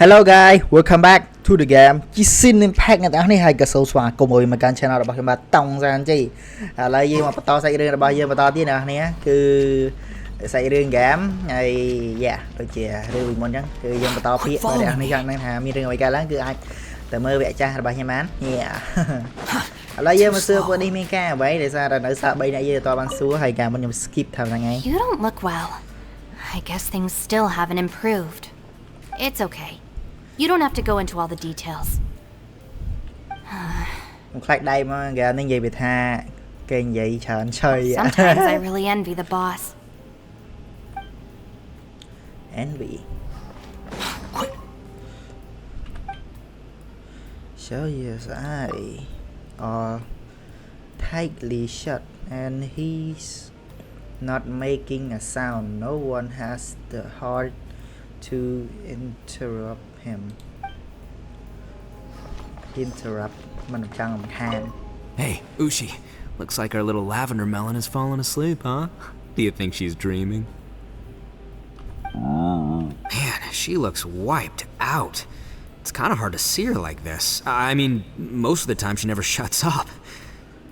Hello guys, welcome back to the game Genshin Impact អ្នកទាំងនេះហើយក៏សូមស្វាគមន៍មកកាន់ channel របស់ខ្ញុំបាទ Tong San YI ឥឡូវយើងមកបន្តសាច់រឿងរបស់យើងបន្តទៀតអ្នកនរគឺសាច់រឿង game ហើយ yeah ដូចជារឿងពីមុនអញ្ចឹងគឺយើងបន្តពាក្យអ្នកនរចង់ដឹងថាមានរឿងអ្វីកើតឡើងគឺអាចទៅមើលវគ្គចាស់របស់ខ្ញុំបាន yeah ឥឡូវយើងមកសួរពួកនេះមានការអ្វីដែលសារតែនៅសា3អ្នកយើងតបានសួរហើយការមុនខ្ញុំ skip ថាហ្នឹងឯង You don't look well. I guess things still haven't improved. It's okay. You don't have to go into all the details. ខ្ញុំខ្លាចដៃមកគេនេះនិយាយពីថាគេនិយាយច្រើនឆើយ Sometimes I really envy the boss. Envy. Show his eye are tightly shut and he's not making a sound. No one has the heart to interrupt him. Hey, Ushi. Looks like our little lavender melon has fallen asleep, huh? Do you think she's dreaming? Man, she looks wiped out. It's kind of hard to see her like this. I mean, most of the time she never shuts up.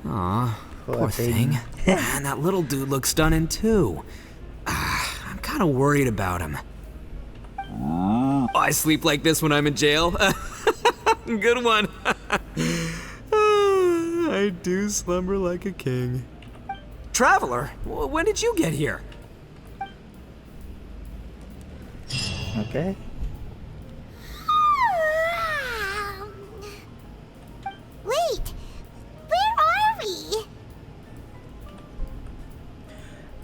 Aw, poor thing. Man, that little dude looks stunning too. I'm kind of worried about him. I sleep like this when I'm in jail. Good one. I do slumber like a king. Traveler, when did you get here? Okay. Wait, where are we?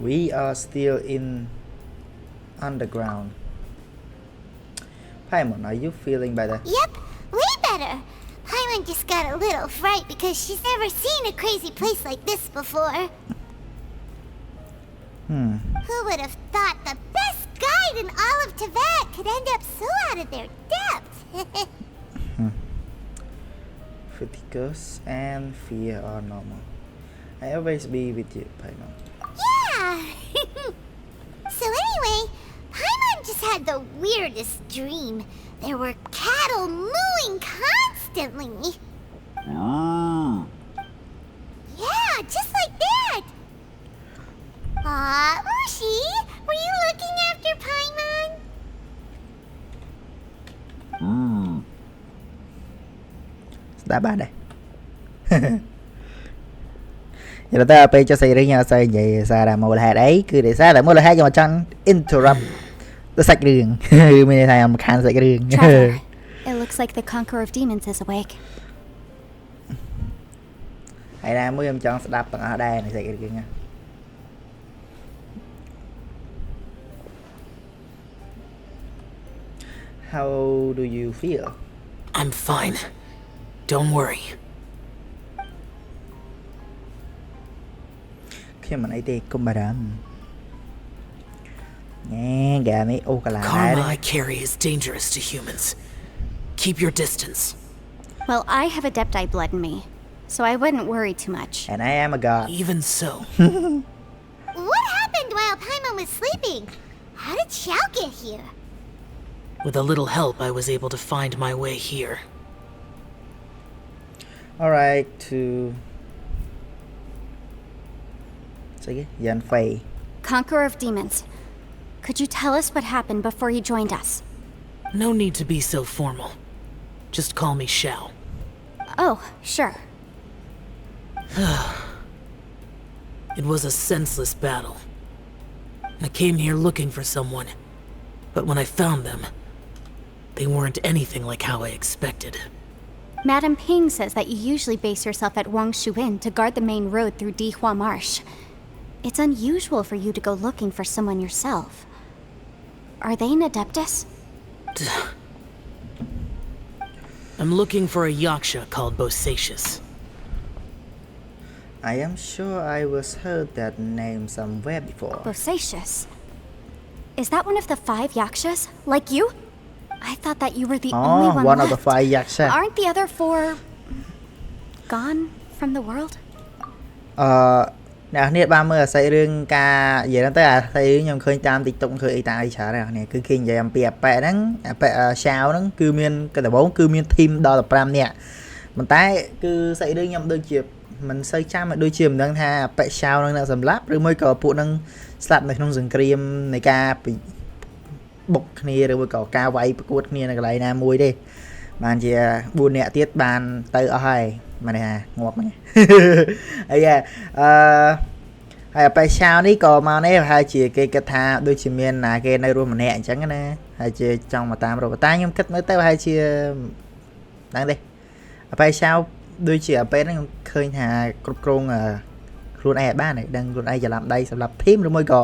We are still in underground. Paimon, are you feeling better? Yep, way better. Paimon just got a little fright because she's never seen a crazy place like this before. Who would have thought the best guide in all of Teyvat could end up so out of their depth? Fatigue and fear are normal. I always be with you, Paimon. Yeah! So anyway, Paimon just had the weirdest dream. There were cattle mooing constantly. Yeah, just like that. Ushi, were you looking after Paimon? Đã ba đây. Giờ là ta bây cho xây riêng nhau xây vậy sao là một là đấy cứ để sao là một là hai cho mà chân interrupt nó sạch đường mình thay một khăn sạch đường. Traveler, it looks like the Conqueror of Demons is awake. Hay là mới em chọn đạp ở đây này sạch đường nha. How do you feel? I'm fine. Don't worry. Khi mà nãy thì cùng bà đâm nghe gà mấy ô cả lại Karma I carry is dangerous to humans. Keep your distance. Well, I have Adepti blood in me, so I wouldn't worry too much. and I am a god. Even so. What happened while Paimon was sleeping? How did Xiao get here? With a little help, I was able to find my way here. Alright, to sige Yan Fei. Conqueror of Demons, could you tell us what happened before you joined us? No need to be so formal. Just call me Xiao. Oh, sure. It was a senseless battle. I came here looking for someone, but when I found them, they weren't anything like how I expected. Madam Ping says that you usually base yourself at Wangshu Inn to guard the main road through Dihua Marsh. It's unusual for you to go looking for someone yourself. Are they an Adeptus? I'm looking for a yaksha called Bosacius. I am sure I was heard that name somewhere before. Bosacius? Is that one of the 5 yakshas? Like you? I thought that you were the only one one left. of the 5 yaksha. Aren't the other 4 gone from the world? nè nè ba mươi xây rương ca vậy đó tới à xây nhầm khơi tam tiktok khơi y tai chả này nè cứ khi vậy em bẹp bẹ nắng bẹ sao nó cứ miên cái 4 cứ miên thêm đo là pram nè mình tái cứ xây rương nhầm đôi chiều mình xây cha mà đôi chiều mình đang tha bẹ sao đang là sầm láp rồi mới có phụ đang sạch này trong rừng cream này ca bị bục kia rồi mới có ca vay cuột kia này cái này nè mùi đi bạn chỉ buồn nè tiết bàn tới ở hai mà nè ngọt này ấy da hayไปเช้านี้ก็มาเนี่ยให้จีเกกทาโดยชิเมียนนะเกในรวมมันแหงจังกันนะให้จีจังมาตามเราตายยังคิดไม่เต้ให้จีนั่งดิไปเช้าโดยจีไปนั่งเคยหากรุบกรงรุนไอ้บ้านnày đangรุนไอ้จะlàm đâyสำหรับทีมหรือไม่ก็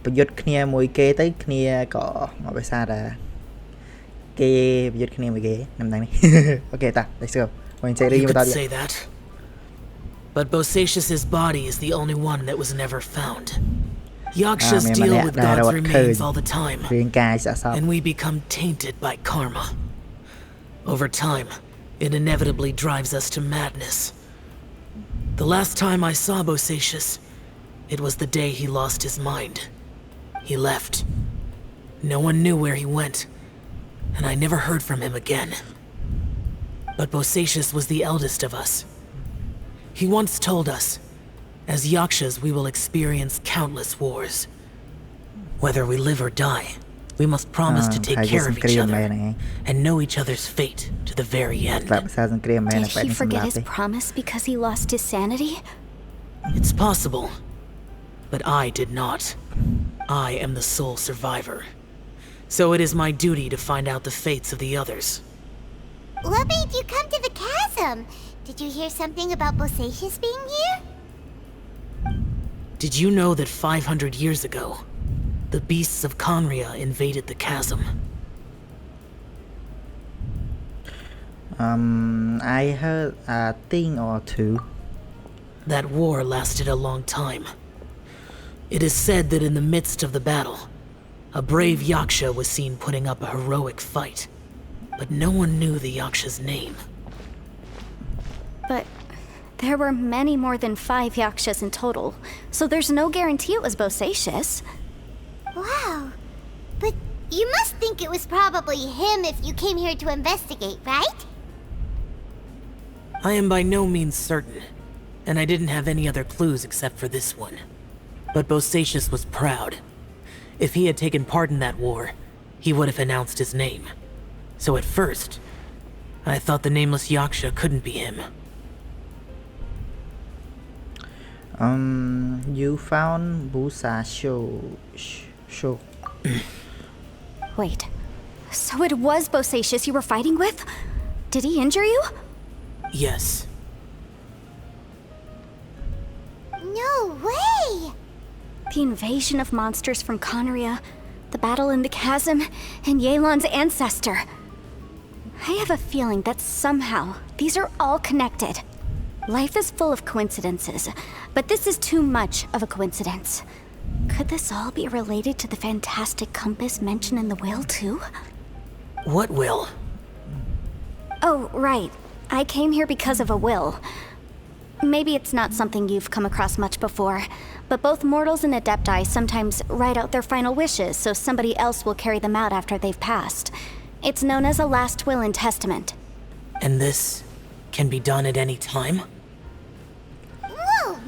ประยุทธ์เนี่ยมวยเกtớiเนี่ยก็มาไปซาดาเกประยุทธ์เนี่ยมวยเกนำดังนี่โอเคตาได้เสือวันเจรีมาตอนเดียว But Bosacious's body is the only one that was never found. Yakshas deal with God's remains all the time, and we become tainted by karma. Over time, it inevitably drives us to madness. The last time I saw Bosacious, it was the day he lost his mind. He left. No one knew where he went, and I never heard from him again. But Bosacious was the eldest of us. He once told us, as Yakshas we will experience countless wars. Whether we live or die, we must promise to take care of each other and know each other's fate to the very end. Did he forget his promise because he lost his sanity? It's possible, but I did not. I am the sole survivor. So it is my duty to find out the fates of the others. What made you come to the chasm? Did you hear something about Bosacious being here? Did you know that 500 years ago, the beasts of Khmer invaded the chasm? I heard a thing or two. That war lasted a long time. It is said that in the midst of the battle, a brave Yaksha was seen putting up a heroic fight, but no one knew the Yaksha's name. But there were many more than 5 Yakshas in total, so there's no guarantee it was Bosacious. Wow. But you must think it was probably him if you came here to investigate, right? I am by no means certain, and I didn't have any other clues except for this one. But Bosacious was proud. If he had taken part in that war, he would have announced his name. So at first, I thought the nameless Yaksha couldn't be him. You found Busa show. Wait, so it was Bosacious you were fighting with? Did he injure you? Yes. No way! The invasion of monsters from Khmer, the battle in the chasm, and Yelan's ancestor. I have a feeling that somehow these are all connected. Life is full of coincidences, but this is too much of a coincidence. Could this all be related to the fantastic compass mentioned in the will, too? What will? Oh, right. I came here because of a will. Maybe it's not something you've come across much before, but both mortals and adepti sometimes write out their final wishes so somebody else will carry them out after they've passed. It's known as a last will and testament. And this can be done at any time?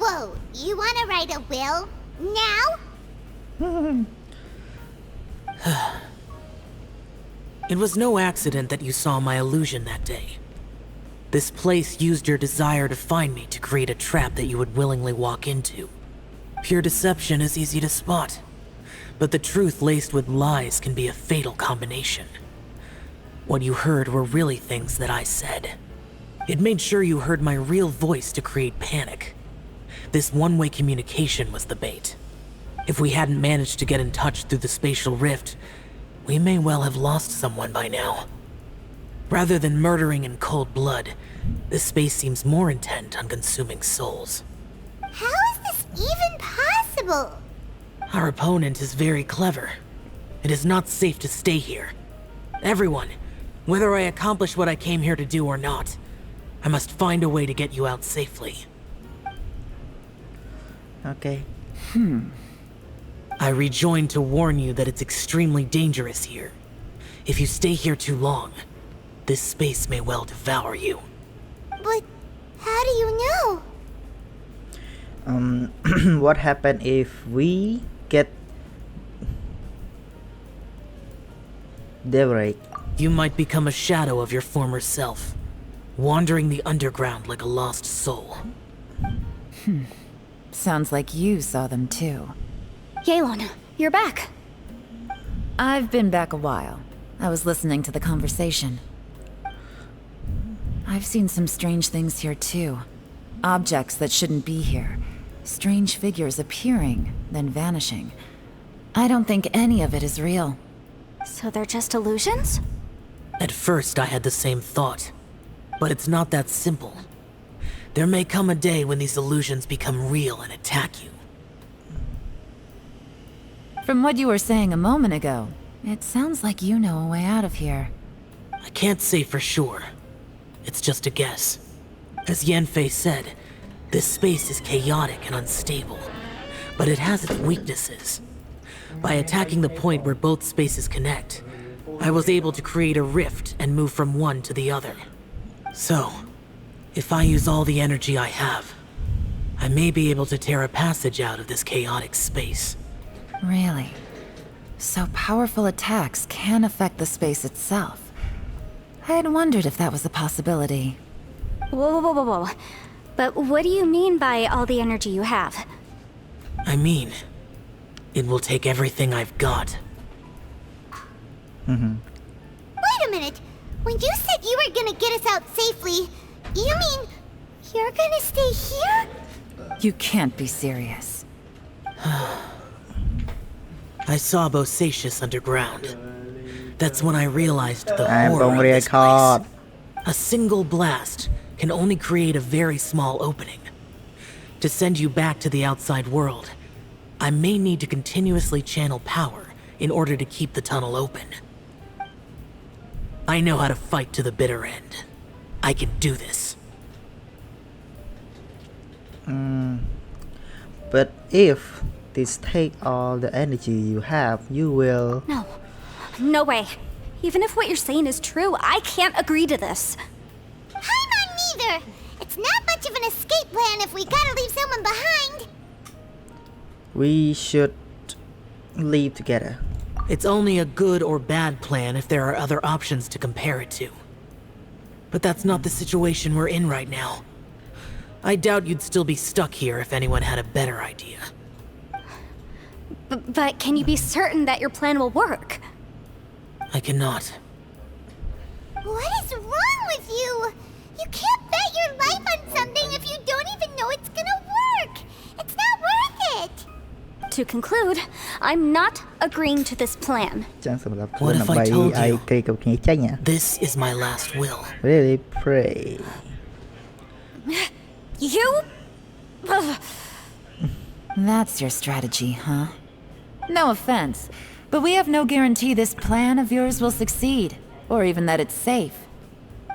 Whoa! You wanna write a will? Now? It was no accident that you saw my illusion that day. This place used your desire to find me to create a trap that you would willingly walk into. Pure deception is easy to spot, but the truth laced with lies can be a fatal combination. What you heard were really things that I said. It made sure you heard my real voice to create panic. This one-way communication was the bait. If we hadn't managed to get in touch through the spatial rift, we may well have lost someone by now. Rather than murdering in cold blood, this space seems more intent on consuming souls. How is this even possible? Our opponent is very clever. It is not safe to stay here. Everyone, whether I accomplish what I came here to do or not, I must find a way to get you out safely. Okay. I rejoined to warn you that it's extremely dangerous here. If you stay here too long, this space may well devour you. But how do you know? What happen if we get devoured? You might become a shadow of your former self, wandering the underground like a lost soul. Sounds like you saw them too. Yelan, you're back. I've been back a while. I was listening to the conversation. I've seen some strange things here too. Objects that shouldn't be here. Strange figures appearing, then vanishing. I don't think any of it is real. So they're just illusions? At first, I had the same thought. But it's not that simple. There may come a day when these illusions become real and attack you. From what you were saying a moment ago, it sounds like you know a way out of here. I can't say for sure. It's just a guess. As Yanfei said, this space is chaotic and unstable, but it has its weaknesses. By attacking the point where both spaces connect, I was able to create a rift and move from one to the other. So, if I use all the energy I have, I may be able to tear a passage out of this chaotic space. Really? So powerful attacks can affect the space itself. I had wondered if that was a possibility. Whoa. But what do you mean by all the energy you have? I mean, it will take everything I've got. Wait a minute. When you said you were gonna get us out safely, you mean you're gonna stay here? You can't be serious. I saw Bosacius underground. That's when I realized the I'm horror of gonna this record. place. A single blast can only create a very small opening. To send you back to the outside world, I may need to continuously channel power in order to keep the tunnel open. I know how to fight to the bitter end. I can do this. But if this take all the energy you have, you will... No way. Even if what you're saying is true, I can't agree to this. I'm not neither. It's not much of an escape plan if we gotta leave someone behind. We should leave together. It's only a good or bad plan if there are other options to compare it to. But that's not the situation we're in right now. I doubt you'd still be stuck here if anyone had a better idea. But can you be certain that your plan will work? I cannot. What is wrong with you? You can't bet your life on something if you don't even know it's gonna work. It's not worth it. To conclude, I'm not agreeing to this plan. What if I told you? គេកុំគ្នាចេញ This is my last will. Really pray. You? That's your strategy, huh? No offense, but we have no guarantee this plan of yours will succeed, or even that it's safe.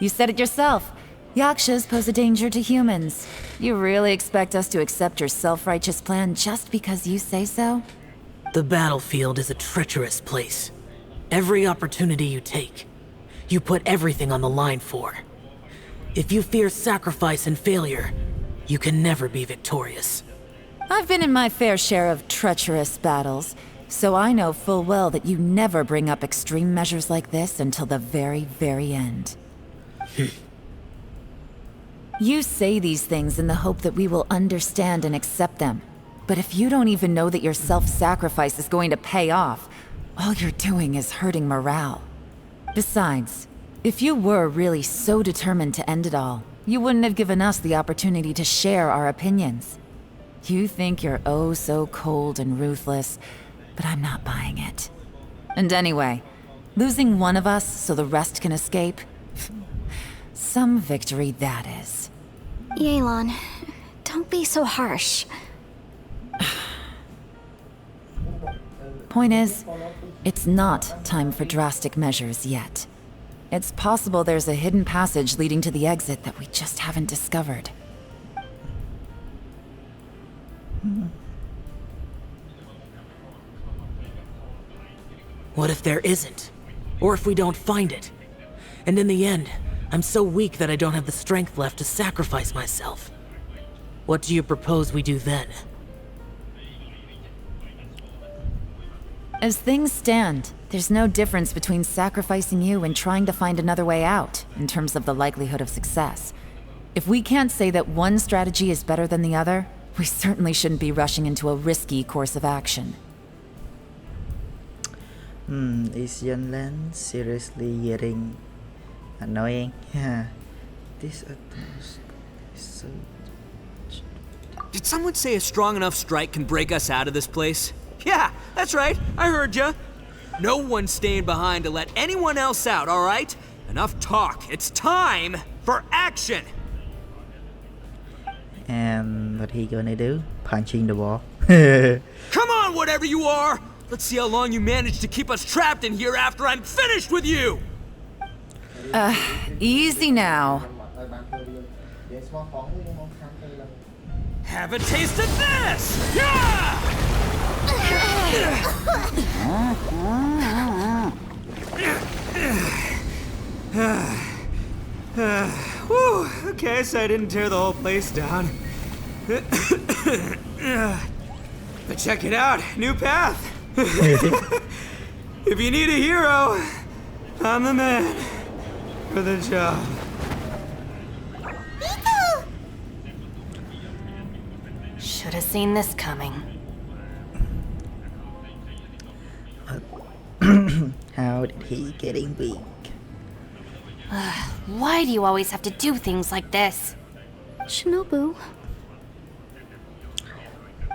You said it yourself. Yakshas pose a danger to humans. You really expect us to accept your self-righteous plan just because you say so? The battlefield is a treacherous place. Every opportunity you take, you put everything on the line for. If you fear sacrifice and failure, you can never be victorious. I've been in my fair share of treacherous battles, so I know full well that you never bring up extreme measures like this until the very, very end. You say these things in the hope that we will understand and accept them. But if you don't even know that your self-sacrifice is going to pay off, all you're doing is hurting morale. Besides, if you were really so determined to end it all, you wouldn't have given us the opportunity to share our opinions. You think you're oh so cold and ruthless, but I'm not buying it. And anyway, losing one of us so the rest can escape? Some victory that is. Yelan, don't be so harsh. Point is, it's not time for drastic measures yet. It's possible there's a hidden passage leading to the exit that we just haven't discovered. What if there isn't? Or if we don't find it? And in the end, I'm so weak that I don't have the strength left to sacrifice myself. What do you propose we do then? As things stand, there's no difference between sacrificing you and trying to find another way out, in terms of the likelihood of success. If we can't say that one strategy is better than the other, we certainly shouldn't be rushing into a risky course of action. Is Yunlan seriously getting annoying? Yeah. This is so... Did someone say a strong enough strike can break us out of this place? Yeah, that's right. I heard ya. No one's staying behind to let anyone else out, all right? Enough talk. It's time for action. And what he gonna do? Punching the wall. Come on, whatever you are. Let's see how long you manage to keep us trapped in here after I'm finished with you. Easy now. Have a taste of this! Yeah! Whew, okay, so I didn't tear the whole place down. But check it out, new path. If you need a hero, I'm the man for the job. Should have seen this coming. How did he getting big? Why do you always have to do things like this? Shinobu.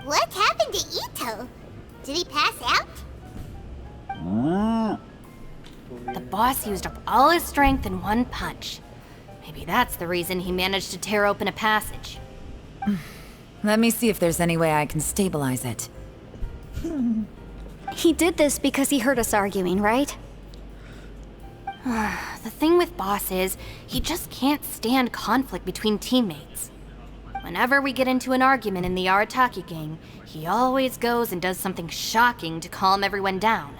What happened to Ito? Did he pass out? The boss used up all his strength in one punch. Maybe that's the reason he managed to tear open a passage. Let me see if there's any way I can stabilize it. He did this because he heard us arguing, right? The thing with Boss is, he just can't stand conflict between teammates. Whenever we get into an argument in the Arataki gang, he always goes and does something shocking to calm everyone down.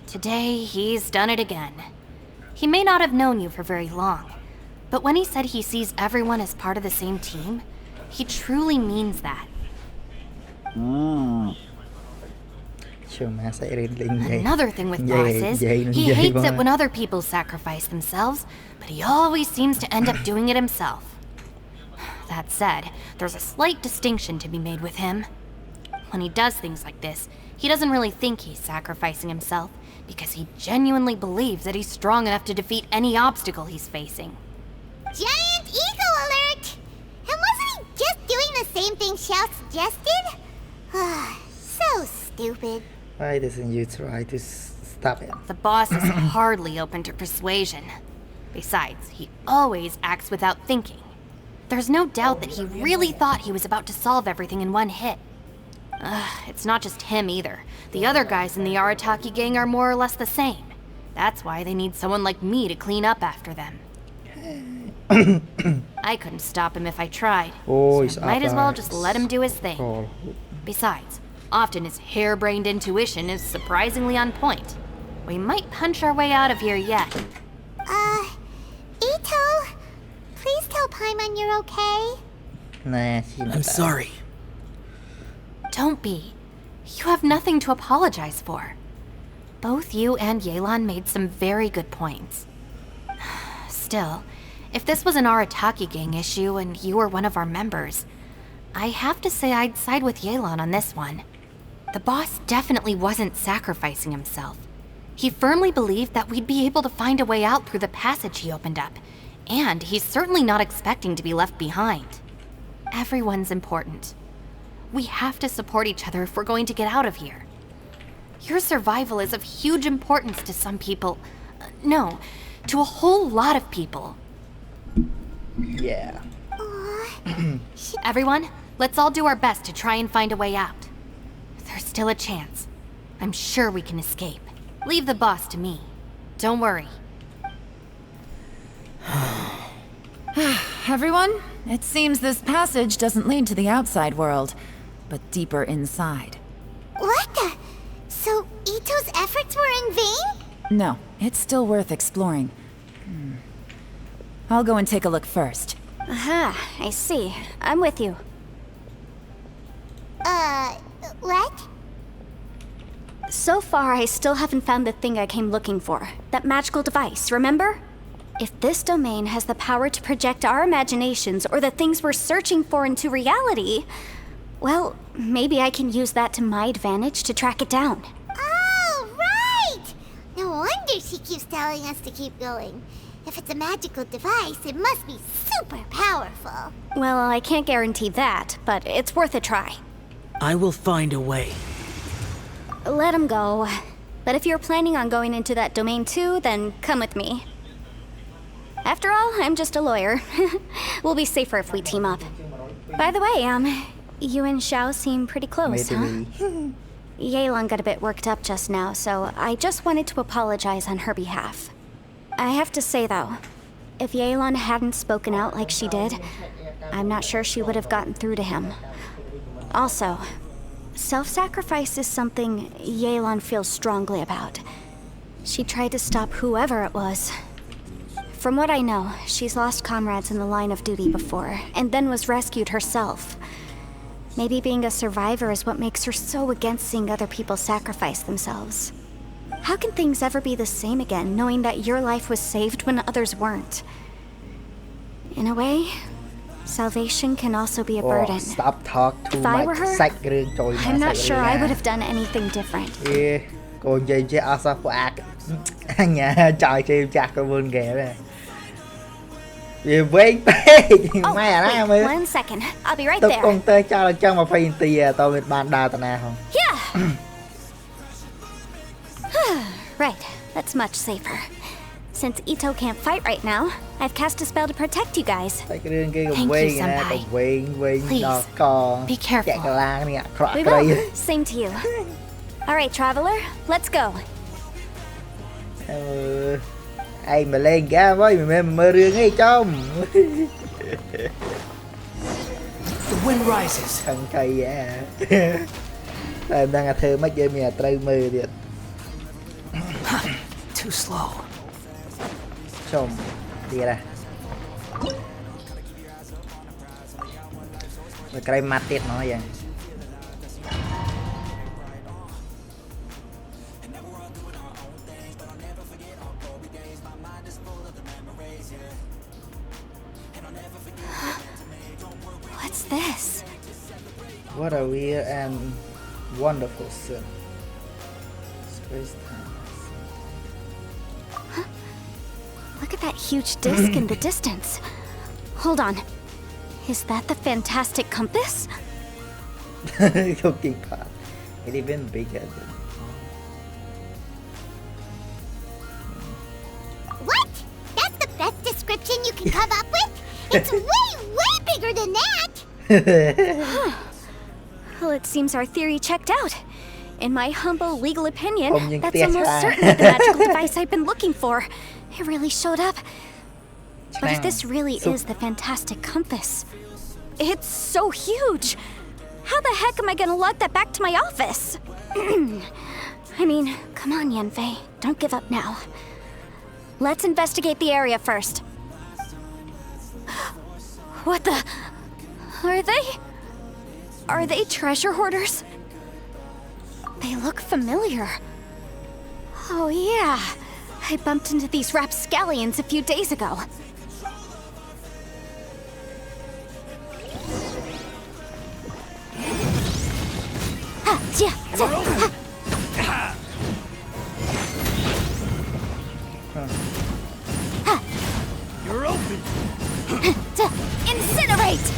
Today, he's done it again. He may not have known you for very long, but when he said he sees everyone as part of the same team, he truly means that. Another thing with Boss is, he hates it when other people sacrifice themselves, but he always seems to end up doing it himself. That said, there's a slight distinction to be made with him. When he does things like this, he doesn't really think he's sacrificing himself, because he genuinely believes that he's strong enough to defeat any obstacle he's facing. Giant ego alert! And wasn't he just doing the same thing Xiao suggested? So stupid. Why doesn't you try to stop him? The boss is hardly open to persuasion. Besides, he always acts without thinking. There's no doubt that he really thought he was about to solve everything in one hit. It's not just him either. The other guys in the Arataki gang are more or less the same. That's why they need someone like me to clean up after them. I couldn't stop him if I tried, so I might as well just let him do his thing. Besides, often his harebrained intuition is surprisingly on point. We might punch our way out of here yet. Ito, please tell Paimon you're okay. Nah, I'm sorry. Don't be. You have nothing to apologize for. Both you and Yelan made some very good points. Still, if this was an Arataki gang issue and you were one of our members, I have to say I'd side with Yelan on this one. The boss definitely wasn't sacrificing himself. He firmly believed that we'd be able to find a way out through the passage he opened up, and he's certainly not expecting to be left behind. Everyone's important. We have to support each other if we're going to get out of here. Your survival is of huge importance to some people. No, to a whole lot of people. Yeah. Everyone, let's all do our best to try and find a way out. There's still a chance. I'm sure we can escape. Leave the boss to me. Don't worry. Everyone, it seems this passage doesn't lead to the outside world, but deeper inside. What the? So Ito's effort in vain? No, it's still worth exploring. I'll go and take a look first. Aha, I see. I'm with you. What? So far, I still haven't found the thing I came looking for. That magical device, remember? If this domain has the power to project our imaginations or the things we're searching for into reality, well, maybe I can use that to my advantage to track it down. Oh, right! No wonder she keeps telling us to keep going. If it's a magical device, it must be super powerful. Well, I can't guarantee that, but it's worth a try. I will find a way. Let him go. But if you're planning on going into that domain too, then come with me. After all, I'm just a lawyer. We'll be safer if we team up. By the way, you and Xiao seem pretty close, huh? Yelan got a bit worked up just now, so I just wanted to apologize on her behalf. I have to say though, if Yelan hadn't spoken out like she did, I'm not sure she would have gotten through to him. Also, self-sacrifice is something Yelan feels strongly about. She tried to stop whoever it was. From what I know, she's lost comrades in the line of duty before, and then was rescued herself. Maybe being a survivor is what makes her so against seeing other people sacrifice themselves. How can things ever be the same again, knowing that your life was saved when others weren't? In a way, salvation can also be a burden. Stop talk too if I were much. her, I'm not sure I would have done anything different. Yeah, cô chơi chơi asa phụ ác. Nhà trời chơi chặt cái vườn kìa này. Vì với mày à nó mới. One second, I'll be right there. there. Tôi con tê cho là chân mà phải tì tao biết ban đa tao nào không? Yeah. Right, that's much safer. Since Ito can't fight right now, I've cast a spell to protect you guys. Thank you, Senpai. Please, be careful. We will. Same to you. All right, traveler, let's go. Ai mà lên ra với mình mơ rương ấy chom. The wind rises. Thằng cây à. Em đang thơ mấy chơi mẹ trâu mơ đi. Too slow. Chom đi ra. Rồi cái mặt tiết nó vậy. What's this? What a weird and wonderful sin. Space time. Huh? Look at that huge disc in the distance. Hold on. Is that the fantastic compass? Cooking pot. It's even bigger. What? That's the best description you can come up with? It's way bigger than that! Well, it seems our theory checked out. In my humble legal opinion, that's almost certainly the magical device I've been looking for. It really showed up. But if this really is the fantastic compass, it's so huge. How the heck am I gonna lug that back to my office? I mean, come on, Yanfei. Don't give up now. Let's investigate the area first. What the? Are they treasure hoarders? They look familiar. Oh yeah, I bumped into these rapscallions a few days ago. You're open. Incinerate!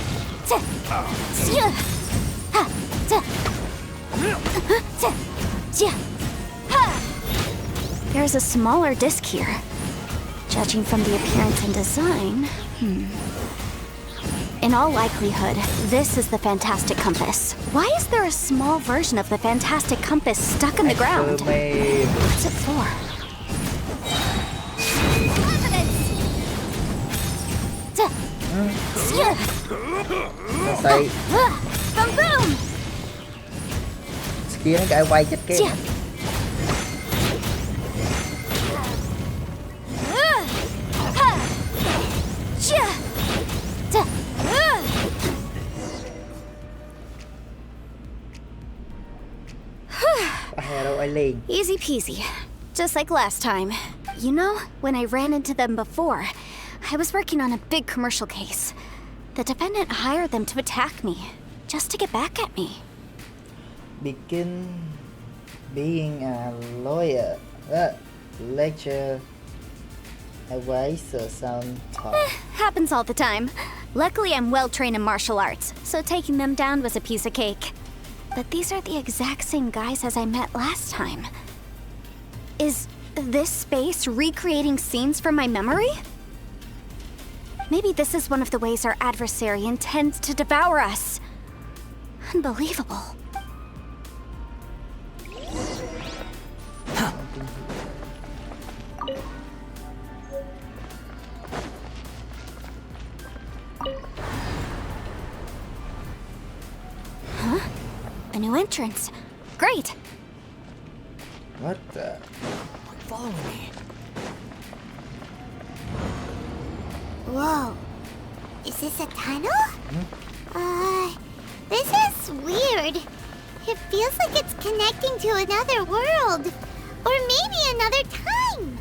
There's a smaller disc here. Judging from the appearance and design, in all likelihood, this is the fantastic compass. Why is there a small version of the fantastic compass stuck in the ground? What's it for? Boom boom! Kia nó cái quay chết kia. Easy peasy. Just like last time. You know, when I ran into them before, I was working on a big commercial case. The defendant hired them to attack me, just to get back at me. Begin being a lawyer. Lecture. Advisor sound talk. Happens all the time. Luckily, I'm well trained in martial arts, so taking them down was a piece of cake. But these are the exact same guys as I met last time. Is this space recreating scenes from my memory? Maybe this is one of the ways our adversary intends to devour us. Unbelievable. Huh? A new entrance. Great. What the? Follow me. Whoa. Is this a tunnel? This is weird. It feels like it's connecting to another world. Or maybe another time.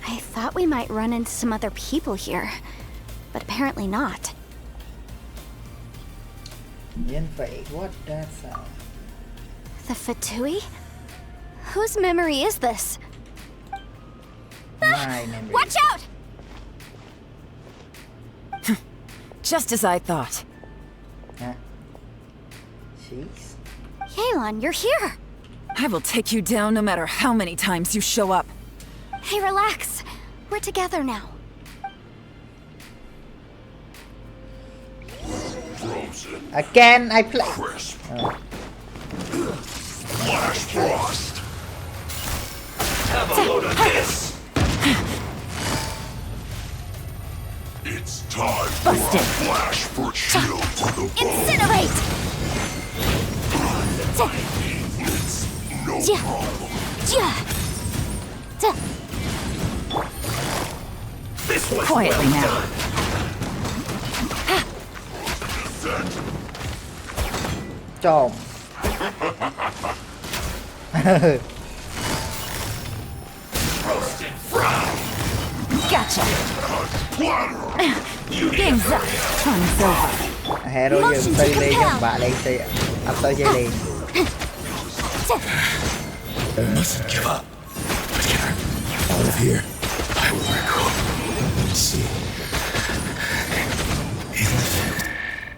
I thought we might run into some other people here, but apparently not. What that sound? The Fatui? Whose memory is this? My memory. Watch out! Just as I thought. Huh? Jeez. Yelan, you're here! I will take you down no matter how many times you show up. Hey, relax. We're together now. Again, I play. Flash frost. Have a load of this. It's time for a flash for chill to the bone. Incinerate! It's no problem. This one's Quietly well now. done. Chom. Roast and fry. Gotcha. You need Game's up. Time's over. Hero Motion to compel. bạn lên chơi after chơi liền. mustn't give up. But here, out of here, I will recall. See. In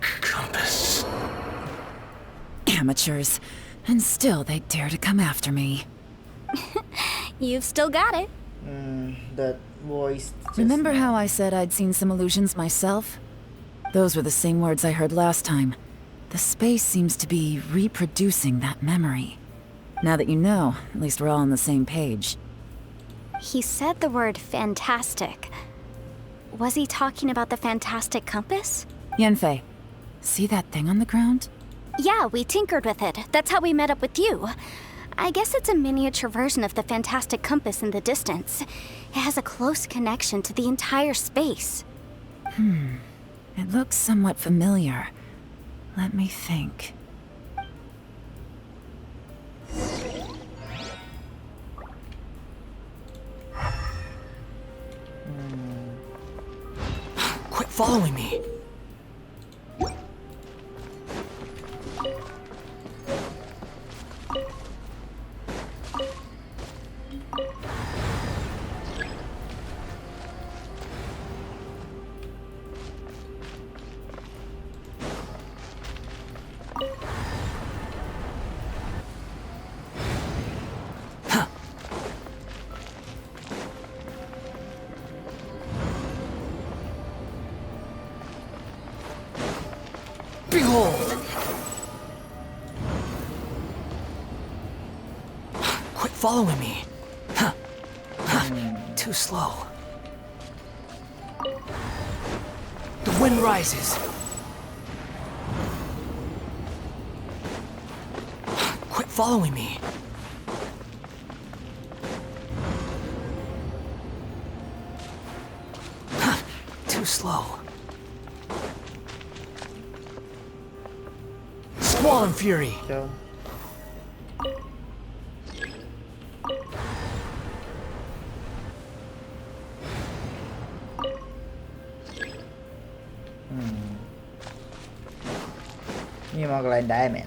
the compass. Amateurs. And still they dare to come after me. You've still got it. That voice. Remember how I said I'd seen some illusions myself? Those were the same words I heard last time. The space seems to be reproducing that memory. Now that you know, at least we're all on the same page. He said the word fantastic. Was he talking about the fantastic compass? Yanfei, see that thing on the ground? Yeah, we tinkered with it. That's how we met up with you. I guess it's a miniature version of the fantastic compass in the distance. It has a close connection to the entire space. It looks somewhat familiar. Let me think. Quit following me. Behold! Quit following me. Too slow. The wind rises. Quit following me. Too slow. Swollen Fury. Cho. Nhưng mà lại đại mẹ.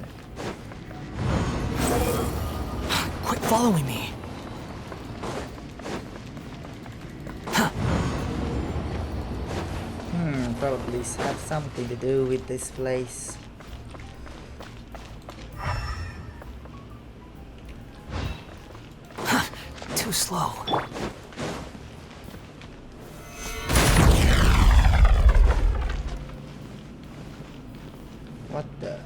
Quit following me. Probably have something to do with this place. Too slow. What the?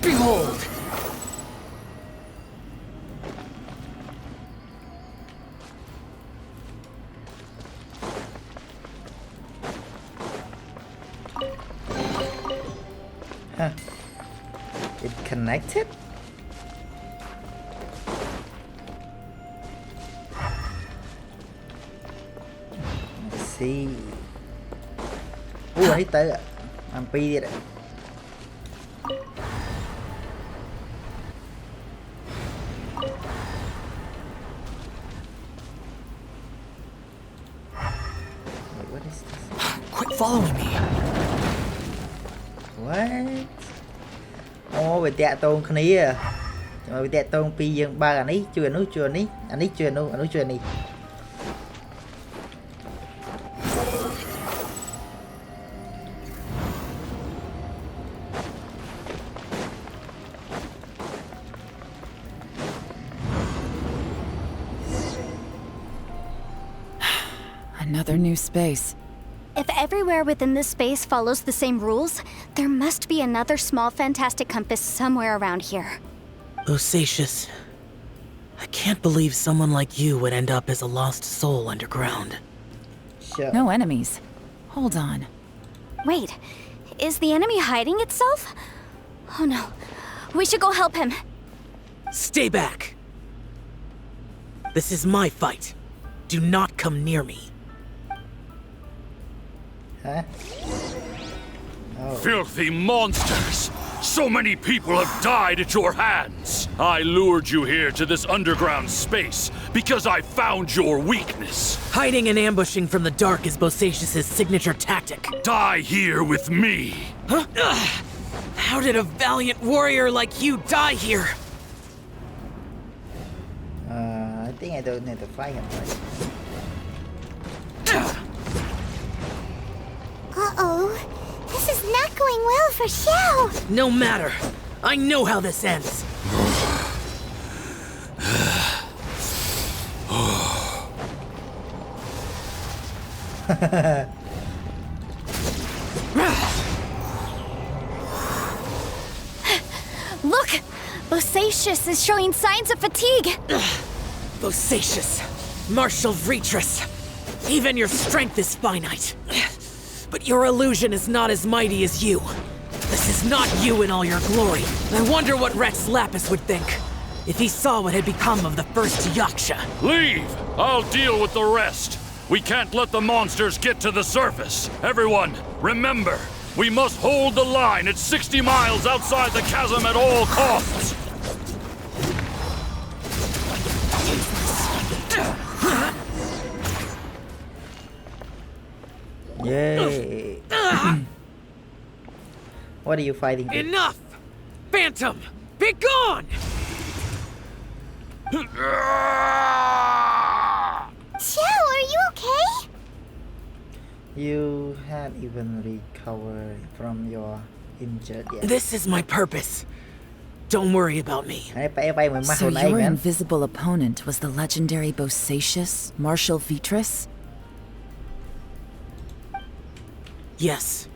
Behold! Huh. It connected? Let's see. Ấy tới ạ. Làm pi đi đấy. What is this? Quit following me. What? Ô, bị tẹt tôn khní à. Mà bị tẹt tôn pi dương ba anh ấy chưa nó chưa ní. Anh ấy chưa nó chưa ní. Another new space. If everywhere within this space follows the same rules, there must be another small fantastic compass somewhere around here. Bosacious. I can't believe someone like you would end up as a lost soul underground. Sure. No enemies. Hold on. Wait, is the enemy hiding itself? Oh no, we should go help him. Stay back! This is my fight. Do not come near me. Huh? Oh. Filthy monsters! So many people have died at your hands! I lured you here to this underground space because I found your weakness. Hiding and ambushing from the dark is Bosacious's signature tactic. Die here with me! Huh? Ugh. How did a valiant warrior like you die here? I think I don't need to fight him. Uh-oh. This is not going well for Xiao. No matter. I know how this ends. Look! Bosacious is showing signs of fatigue. Bosacious. Martial Vritris. Even your strength is finite. But your illusion is not as mighty as you. This is not you in all your glory. I wonder what Rex Lapis would think if he saw what had become of the first Yaksha. Leave! I'll deal with the rest. We can't let the monsters get to the surface. Everyone, remember, we must hold the line at 60 miles outside the chasm at all costs. Yay! What are you fighting? Enough! Phantom! Be gone! Xiao, are you okay? You haven't even recovered from your injured yet. This is my purpose. Don't worry about me. So your invisible opponent was the legendary Bosacious, Martial Vritris? Yes.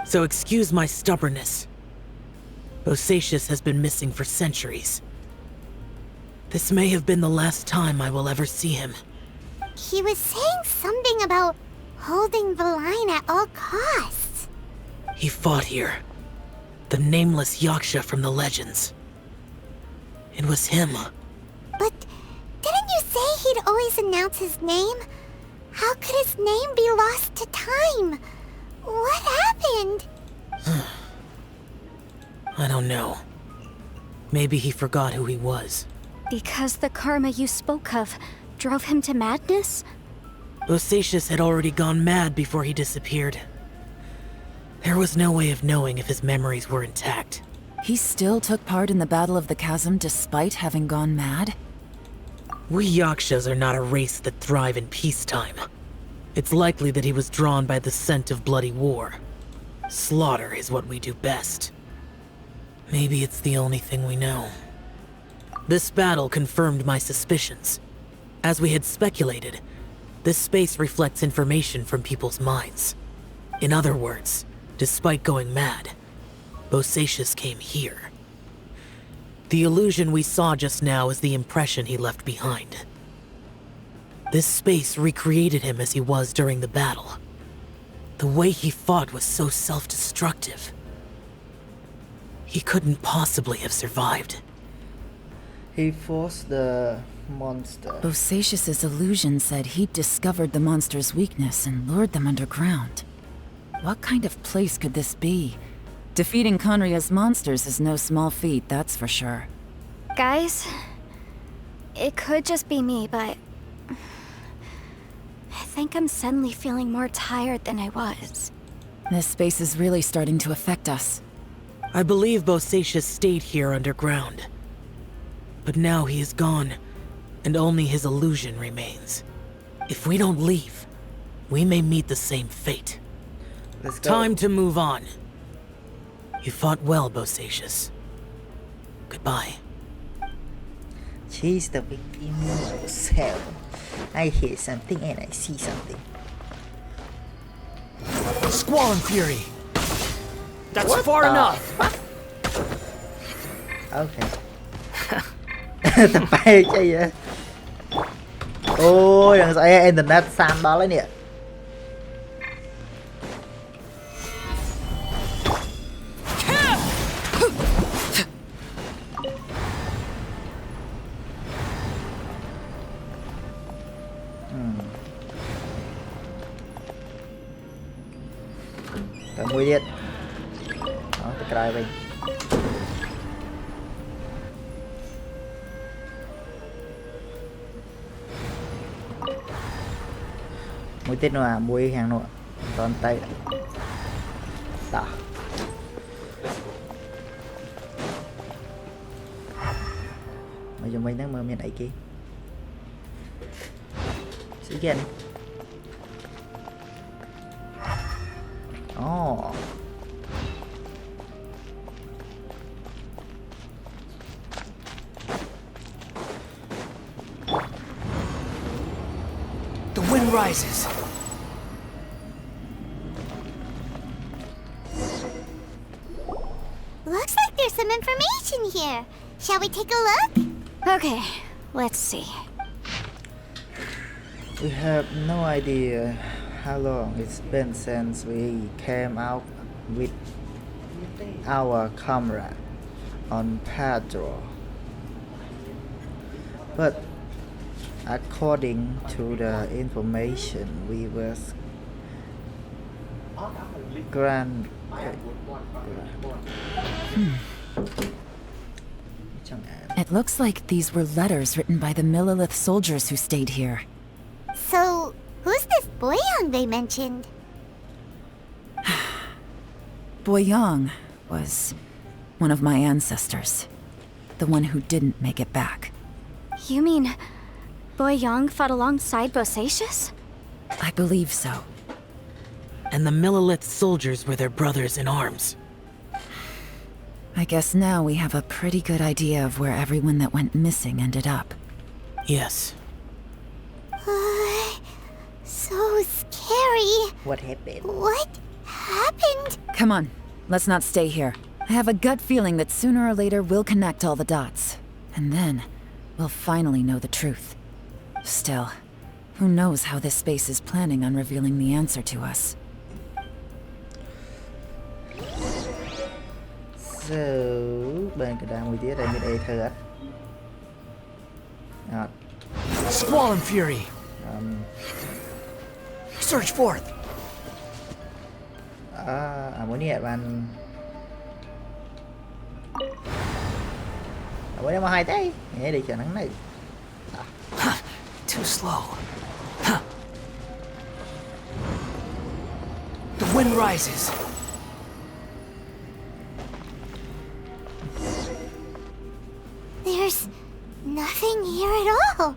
So excuse my stubbornness. Bosacious has been missing for centuries. This may have been the last time I will ever see him. He was saying something about holding the line at all costs. He fought here. The nameless Yaksha from the legends. It was him. But didn't you say he'd always announce his name? How could his name be lost to time? What happened? I don't know. Maybe he forgot who he was. Because the karma you spoke of drove him to madness? Bosacius had already gone mad before he disappeared. There was no way of knowing if his memories were intact. He still took part in the Battle of the Chasm despite having gone mad? We Yakshas are not a race that thrive in peacetime. It's likely that he was drawn by the scent of bloody war. Slaughter is what we do best. Maybe it's the only thing we know. This battle confirmed my suspicions. As we had speculated, this space reflects information from people's minds. In other words, despite going mad, Bosacius came here. The illusion we saw just now is the impression he left behind. This space recreated him as he was during the battle. The way he fought was so self-destructive. He couldn't possibly have survived. He forced the monster. Bosacius's illusion said he'd discovered the monster's weakness and lured them underground. What kind of place could this be? Defeating Conria's monsters is no small feat, that's for sure. Guys, it could just be me, but I think I'm suddenly feeling more tired than I was. This space is really starting to affect us. I believe Bosacius stayed here underground. But now he is gone, and only his illusion remains. If we don't leave, we may meet the same fate. Let's go. Time to move on. You fought well, Bosacius. Goodbye. She's the victim herself. I hear something and I see something. Squall and Fury! That's What far the enough! Okay. តែបែកអីហ៎អូយយ៉ាងស្អីអ៊ីនធឺណិតសានដល់ហើយនេះតែមួយទៀតអត់ទៅក្រៅវិញមួយទៀតនោះអាមួយខាងនោះតន់ទៅតោះមកយំវិញហ្នឹងមើលមានអីគេស្អីគេនេះអូ The wind rises. Looks like there's some information here. Shall we take a look? Okay, let's see. We have no idea how long it's been since we came out with our camera on patrol. But according to the information we were granted, It looks like these were letters written by the Millilith soldiers who stayed here. So, who's this Boyang they mentioned? Boyang was one of my ancestors. The one who didn't make it back. You mean Boyang fought alongside Bosacius? I believe so. And the Millilith soldiers were their brothers in arms. I guess now we have a pretty good idea of where everyone that went missing ended up. Yes. So scary. what happened? What happened? Come on, let's not stay here. I have a gut feeling that sooner or later we'll connect all the dots. And then, we'll finally know the truth. Still, Who knows how this space is planning on revealing the answer to us. So, bên cái đám tiết đây mình Aether á. Squall and Fury. Search forth. Muốn đi bạn. Muốn em hai tay. Nghe đi cho nắng này. Too slow. The wind rises. There's nothing here at all.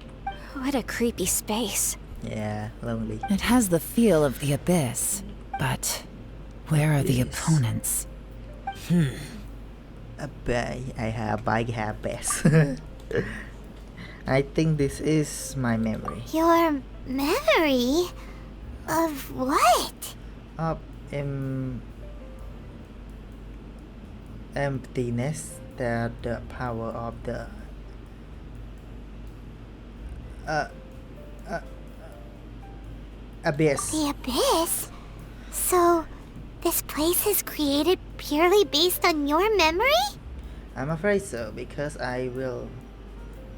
What a creepy space. Yeah, lonely. It has the feel of the abyss, but where are the opponents? I have best. I think this is my memory. Your memory? Of what? Of emptiness, that the power of the abyss. The abyss? So, this place is created purely based on your memory? I'm afraid so, because I will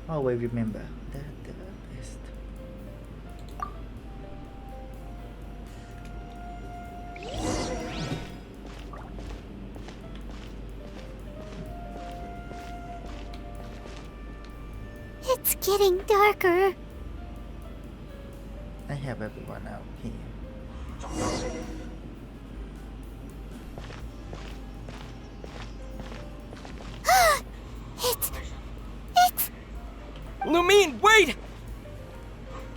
always remember the abyss. It's getting darker. I have everyone out here. It's... Lumine, wait!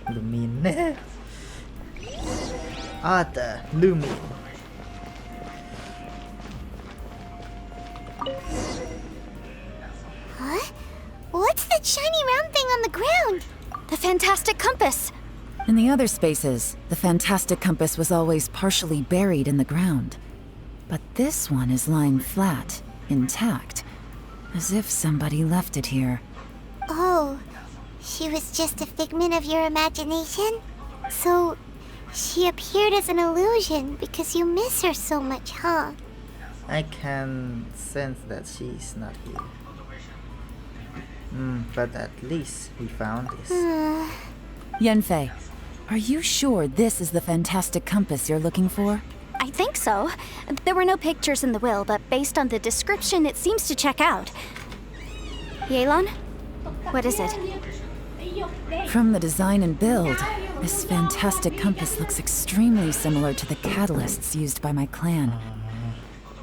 Lumine. Arthur, Lumine. Huh? What's that shiny round thing on the ground? The fantastic compass. In the other spaces, the fantastic compass was always partially buried in the ground. But this one is lying flat, intact, as if somebody left it here. Oh, she was just a figment of your imagination? So, she appeared as an illusion because you miss her so much, huh? I can sense that she's not here. But at least we found this. Yanfei, are you sure this is the fantastic compass you're looking for? I think so. There were no pictures in the will, but based on the description, it seems to check out. Yelan? What is it? From the design and build, this fantastic compass looks extremely similar to the catalysts used by my clan.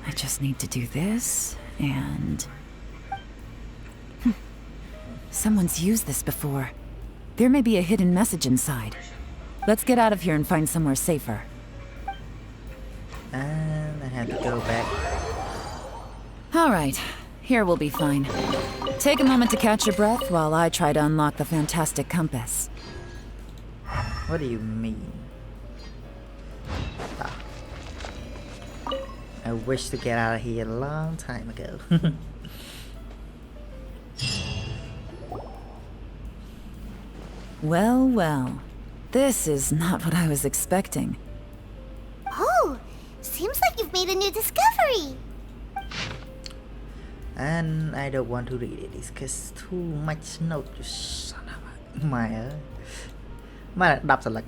I just need to do this, and... Someone's used this before. There may be a hidden message inside. Let's get out of here and find somewhere safer. And I have to go back. All right, here we'll be fine. Take a moment to catch your breath while I try to unlock the fantastic compass. What do you mean? I wish to get out of here a long time ago. Well, well. This is not what I was expecting. Oh, seems like you've made a new discovery. And I don't want to read it. It's cause too much notes. Son of a... Mà đọc sao lại...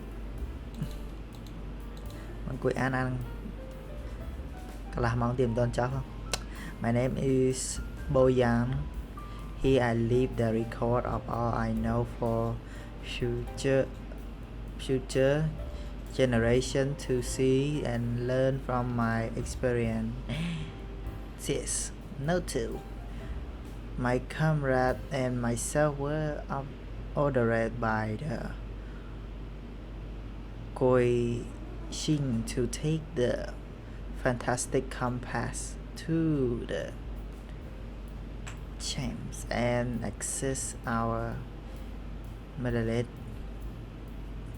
Mình quên ăn. Có là món tìm tên cho không? My name is Boyan. Here I leave the record of all I know for future generation to see and learn from my experience. Yes, no two. My comrade and myself were ordered by the Genshin to take the fantastic compass to the champs and access our medallion.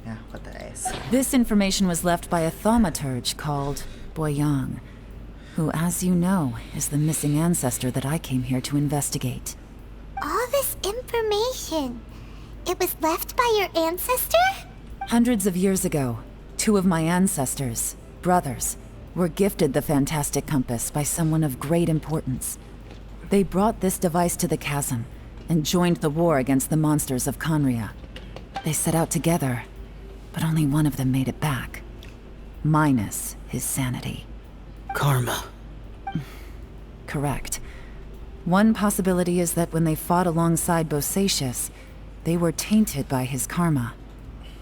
Yeah, what the ass. This information was left by a thaumaturge called Boyang, who, as you know, is the missing ancestor that I came here to investigate. All this information, it was left by your ancestor? Hundreds of years ago, 2 of my ancestors, brothers, were gifted the fantastic compass by someone of great importance. They brought this device to the chasm and joined the war against the monsters of Khmer. They set out together, but only one of them made it back. Minus his sanity. Karma. Correct. One possibility is that when they fought alongside Bosacius, they were tainted by his karma.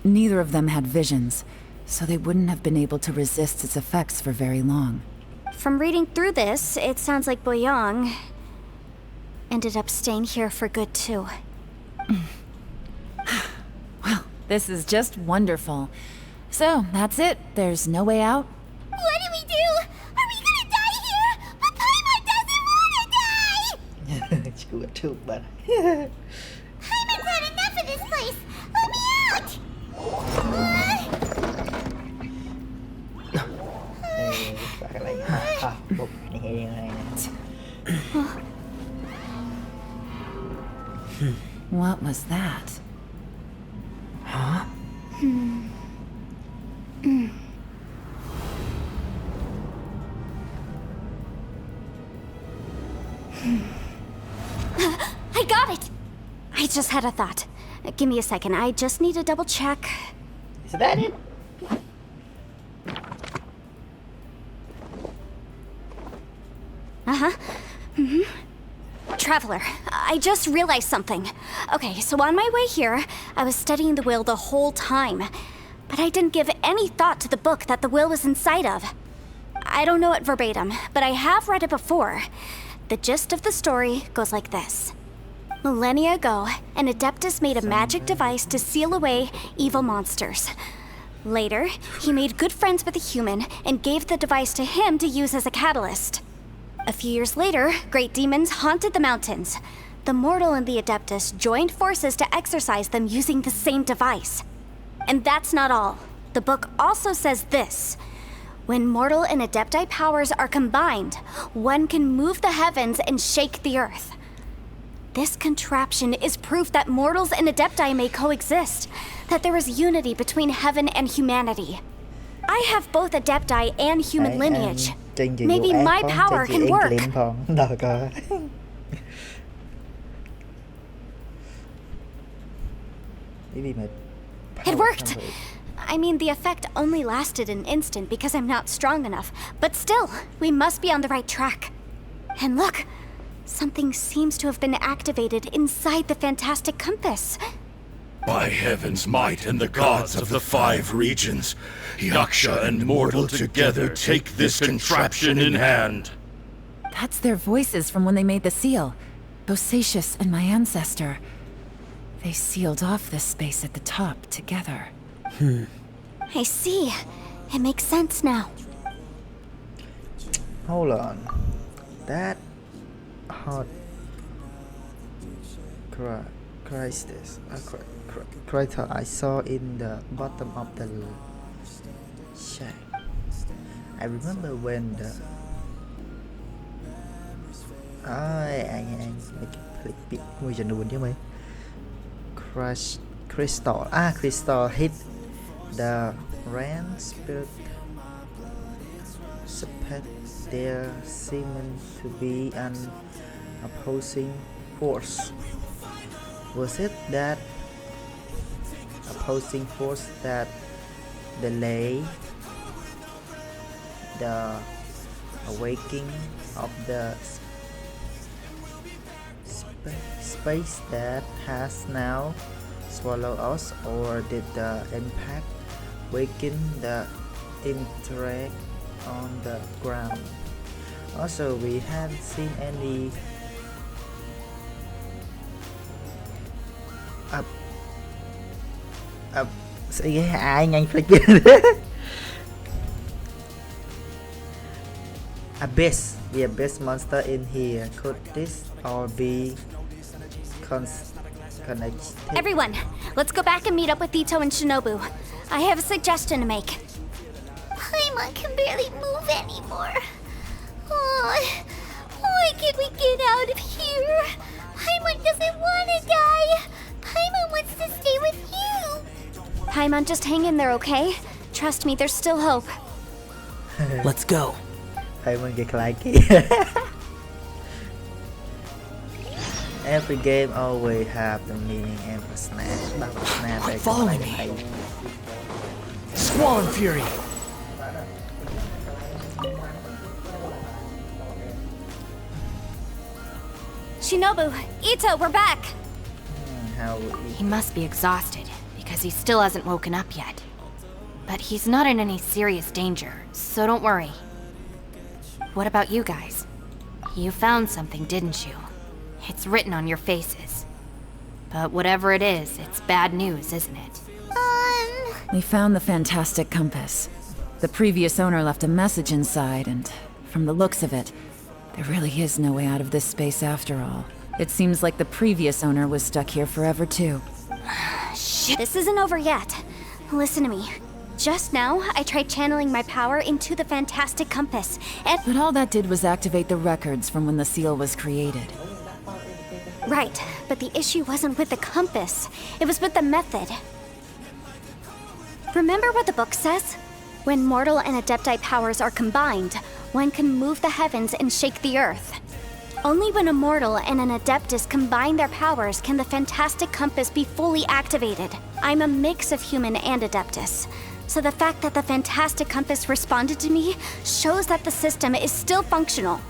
Neither of them had visions, so they wouldn't have been able to resist its effects for very long. From reading through this, it sounds like Boyang ended up staying here for good too. Well, this is just wonderful. So, that's it. There's no way out. What do we do? Are we gonna die here? But Paimon doesn't wanna die! Chưa thương bạn. Paimon's had enough of this place! Let me out! Cái này bụng này. What was that? Huh? I got it! I just had a thought. Give me a second, I just need to double check. Is that it? Uh-huh. Traveler, I just realized something. Okay, so on my way here, I was studying the will the whole time. But I didn't give any thought to the book that the will was inside of. I don't know it verbatim, but I have read it before. The gist of the story goes like this. Millennia ago, an Adeptus made a magic device to seal away evil monsters. Later, he made good friends with a human and gave the device to him to use as a catalyst. A few years later, great demons haunted the mountains. The mortal and the Adeptus joined forces to exorcise them using the same device. And that's not all. The book also says this. When mortal and Adepti powers are combined, one can move the heavens and shake the earth. This contraption is proof that mortals and Adepti may coexist, that there is unity between heaven and humanity. I have both Adepti and human lineage. Maybe my power can work. It worked! I mean, the effect only lasted an instant because I'm not strong enough. But still, we must be on the right track. And look, something seems to have been activated inside the fantastic compass. By heaven's might and the gods of the 5 regions, Yaksha and mortal together take this contraption in hand. That's their voices from when they made the seal. Bosacius and my ancestor. They sealed off this space at the top together. I see. It makes sense now. Hold on. That hot crisis. Crater I saw in the bottom of the shack. I remember when the anh click bit mùi dần đùn chứ mấy crystal hit the ram spirit spec. There seemed to be an opposing force. Was it that opposing force that delayed the awakening of the space that has now swallowed us, or did the impact weaken the interact on the ground? Also, we haven't seen any ai nhanh phải kia. Abyss, the abyss monster in here. Could this all be connected? Everyone, let's go back and meet up with Ito and Shinobu. I have a suggestion to make. Paimon can barely move anymore. Oh, why can't we get out of here? Paimon doesn't want to die. Paimon wants to stay with you. Paimon, just hang in there, okay? Trust me, there's still hope. Let's go. Paimon get like Every game always have the meaning and the snap. Quit following me. Squall and Fury. Shinobu, Ito, we're back. He must be exhausted, because he still hasn't woken up yet. But he's not in any serious danger, so don't worry. What about you guys? You found something, didn't you? It's written on your faces. But whatever it is, it's bad news, isn't it? We found the fantastic compass. The previous owner left a message inside, and from the looks of it, there really is no way out of this space after all. It seems like the previous owner was stuck here forever too. Shit. This isn't over yet. Listen to me. Just now, I tried channeling my power into the fantastic compass, and— But all that did was activate the records from when the seal was created. Right, but the issue wasn't with the compass. It was with the method. Remember what the book says? When mortal and adepti powers are combined, one can move the heavens and shake the earth. Only when a mortal and an adeptus combine their powers can the fantastic compass be fully activated. I'm a mix of human and adeptus, so the fact that the fantastic compass responded to me shows that the system is still functional.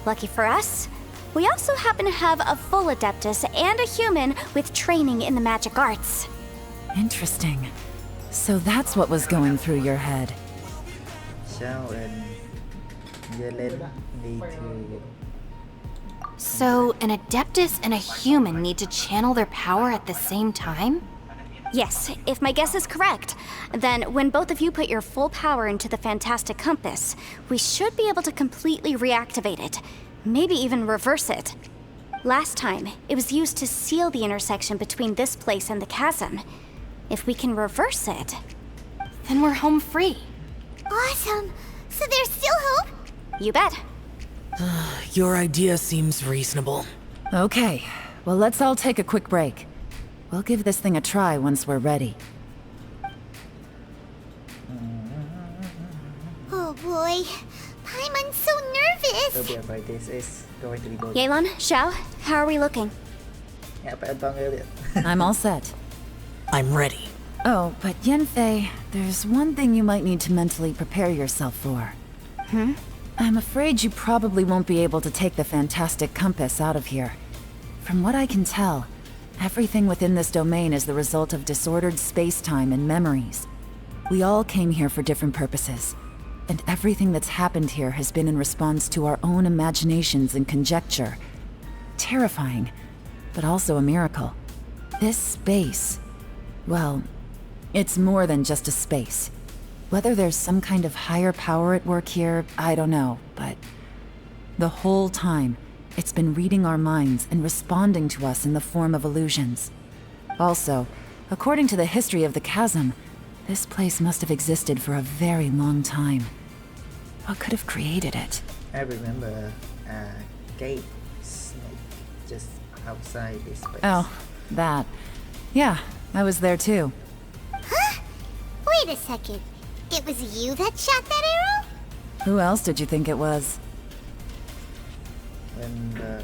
Lucky for us, we also happen to have a full adeptus and a human with training in the magic arts. Interesting. So that's what was going through your head. So, an adeptus and a human need to channel their power at the same time? Yes, if my guess is correct, then when both of you put your full power into the fantastic compass, we should be able to completely reactivate it. Maybe even reverse it. Last time, it was used to seal the intersection between this place and the chasm. If we can reverse it, then we're home free. Awesome! So there's still hope? You bet. Your idea seems reasonable. Okay, well let's all take a quick break. We'll give this thing a try once we're ready. Oh boy, Paimon's so nervous! This is going to be good. Yelan, Xiao, how are we looking? I'm all set. I'm ready. Oh, but Yanfei, there's one thing you might need to mentally prepare yourself for. I'm afraid you probably won't be able to take the fantastic compass out of here. From what I can tell, everything within this domain is the result of disordered space-time and memories. We all came here for different purposes, and everything that's happened here has been in response to our own imaginations and conjecture. Terrifying, but also a miracle. This space, well, it's more than just a space. Whether there's some kind of higher power at work here, I don't know, but the whole time, it's been reading our minds and responding to us in the form of illusions. Also, according to the history of the chasm, this place must have existed for a very long time. What could have created it? I remember a gate snake just outside this place. Oh, that. Yeah, I was there too. Huh? Wait a second. It was you that shot that arrow? Who else did you think it was? When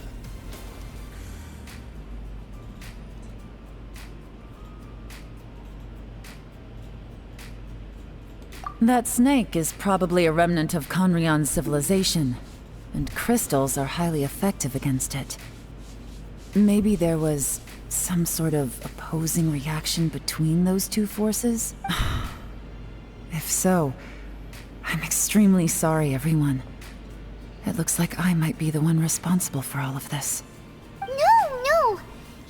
That snake is probably a remnant of Conrion's civilization, and crystals are highly effective against it. Maybe there was some sort of opposing reaction between those two forces? If so, I'm extremely sorry, everyone. It looks like I might be the one responsible for all of this. No!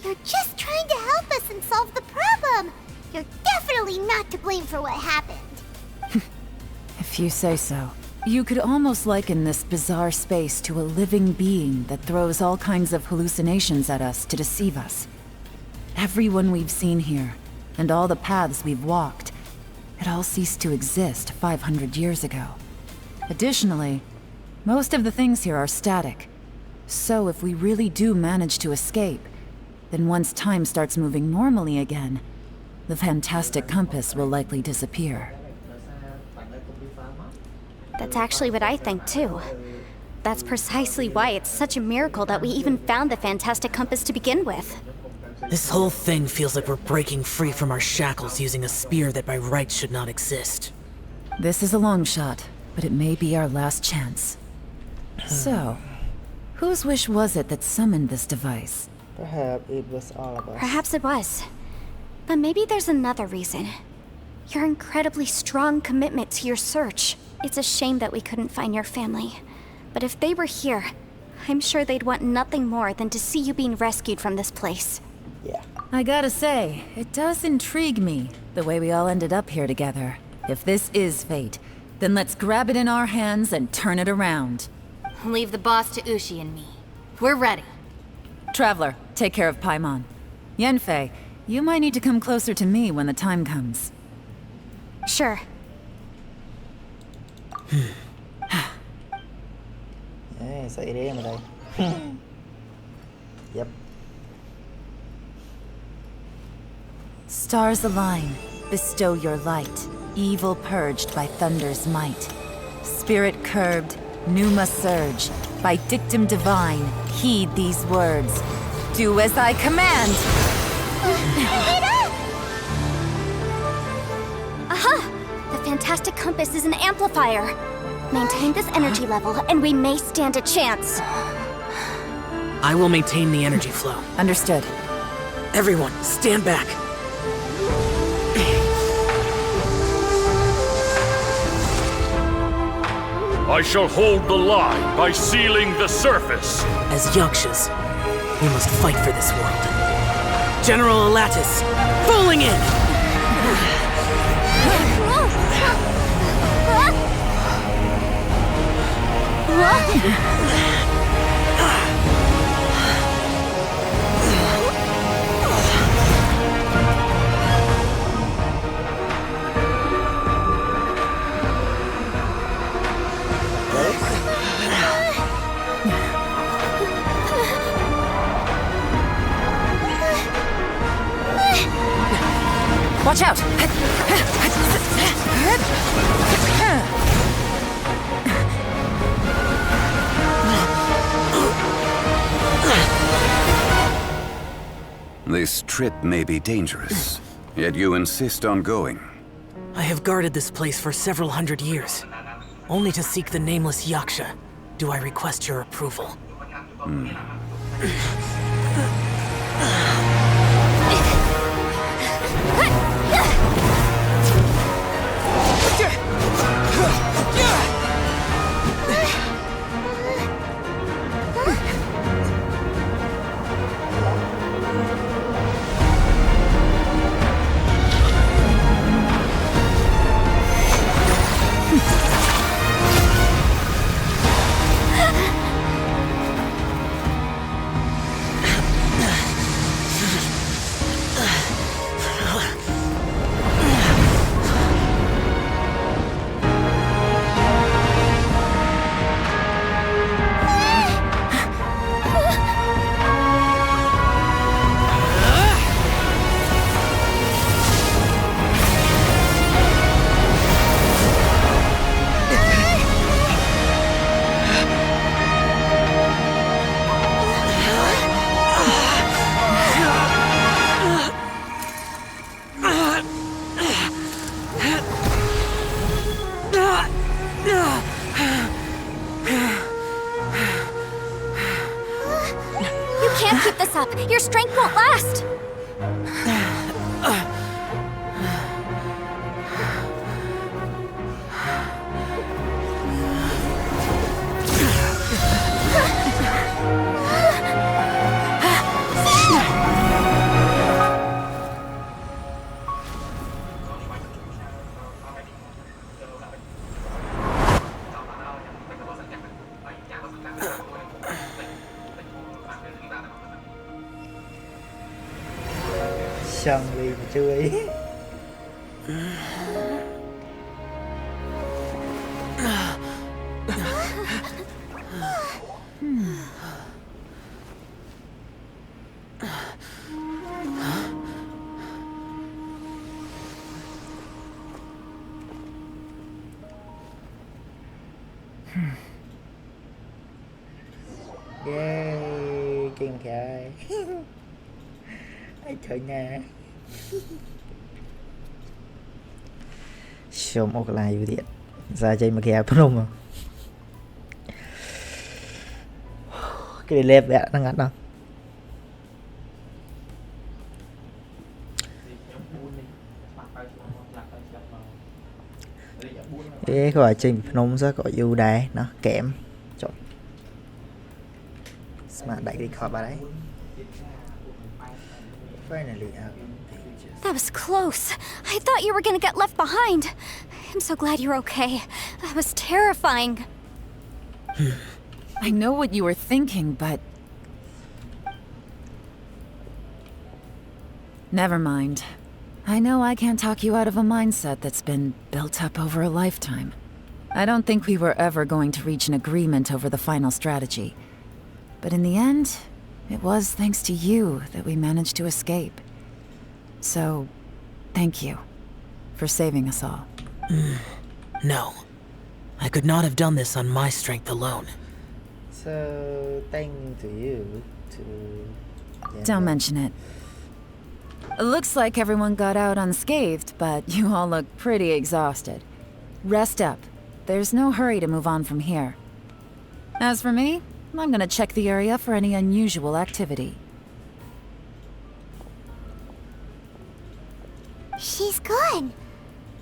You're just trying to help us and solve the problem! You're definitely not to blame for what happened. If you say so. You could almost liken this bizarre space to a living being that throws all kinds of hallucinations at us to deceive us. Everyone we've seen here, and all the paths we've walked, it all ceased to exist 500 years ago. Additionally, most of the things here are static. So if we really do manage to escape, then once time starts moving normally again, the fantastic compass will likely disappear. That's actually what I think too. That's precisely why it's such a miracle that we even found the fantastic compass to begin with. This whole thing feels like we're breaking free from our shackles using a spear that by rights should not exist. This is a long shot, but it may be our last chance. So, whose wish was it that summoned this device? Perhaps it was all of us. Perhaps it was. But maybe there's another reason. Your incredibly strong commitment to your search. It's a shame that we couldn't find your family. But if they were here, I'm sure they'd want nothing more than to see you being rescued from this place. Yeah. I gotta say, it does intrigue me, the way we all ended up here together. If this is fate, then let's grab it in our hands and turn it around. Leave the boss to Ushi and me. We're ready. Traveler, take care of Paimon. Yanfei, you might need to come closer to me when the time comes. Sure. Ê, xảy đi mà đây. Yep. Stars align, bestow your light. Evil purged by thunder's might. Spirit curbed, pneuma surge. By dictum divine, heed these words. Do as I command! Aha! The fantastic compass is an amplifier. Maintain this energy level, and we may stand a chance. I will maintain the energy flow. Understood. Everyone, stand back. I shall hold the line by sealing the surface. As Yakshas, we must fight for this world. General Alatus, falling in! Watch out! This trip may be dangerous, yet you insist on going. I have guarded this place for several hundred years, only to seek the nameless Yaksha. Do I request your approval? Your strength won't last! Sân vì chưa ý. Yeah, kinh kìa. Anh thấy nha. Show một lại vui thiệt. Ra chơi mà kìa phun không à. Cái lẹp vẽ nó ngắn đâu. Ê, gọi trình phun rất có ưu đái nó kém. Chọn. Smart đại đi khỏi bà đấy. Finally out. That was close. I thought you were gonna get left behind. I'm so glad you're okay. That was terrifying. I know what you were thinking, but... Never mind. I know I can't talk you out of a mindset that's been built up over a lifetime. I don't think we were ever going to reach an agreement over the final strategy. But in the end, it was thanks to you that we managed to escape. So, thank you for saving us all. No. I could not have done this on my strength alone. So, thank to you to... Don't mention it. It looks like everyone got out unscathed, but you all look pretty exhausted. Rest up. There's no hurry to move on from here. As for me, I'm gonna check the area for any unusual activity. She's gone.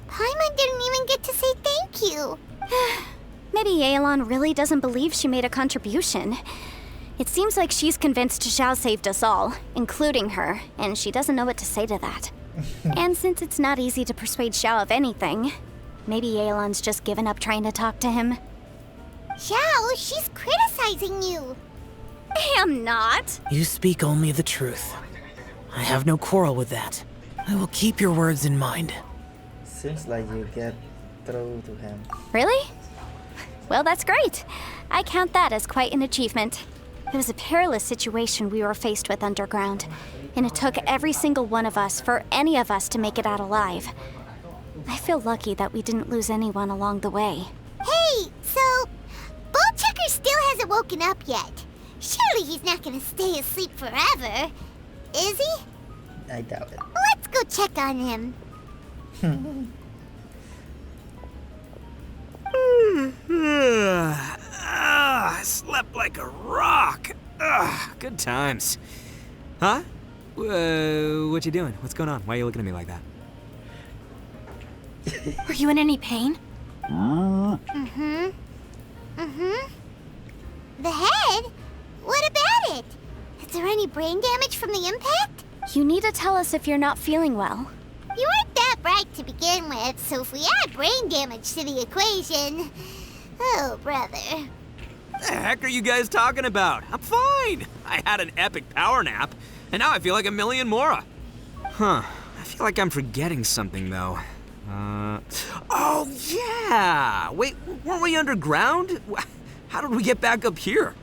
Paimon didn't even get to say thank you. Maybe Yelan really doesn't believe she made a contribution. It seems like she's convinced Zhao saved us all, including her, and she doesn't know what to say to that. And since it's not easy to persuade Zhao of anything, maybe Yelan's just given up trying to talk to him. Zhao, she's criticizing you. I am not. You speak only the truth. I have no quarrel with that. I will keep your words in mind. Seems like you get through to him. Really? Well, that's great. I count that as quite an achievement. It was a perilous situation we were faced with underground, and it took every single one of us for any of us to make it out alive. I feel lucky that we didn't lose anyone along the way. Hey, so... Bullchecker still hasn't woken up yet. Surely he's not gonna stay asleep forever, is he? I doubt it. Let's go check on him. I slept like a rock. Good times. Huh? What you doing? What's going on? Why are you looking at me like that? Are you in any pain? The head? What about it? Is there any brain damage from the impact? You need to tell us if you're not feeling well. You weren't that bright to begin with, so if we add brain damage to the equation... Oh, brother. What the heck are you guys talking about? I'm fine. I had an epic power nap, and now I feel like a million more. Huh. I feel like I'm forgetting something, though. Oh, yeah! Wait, weren't we underground? How did we get back up here?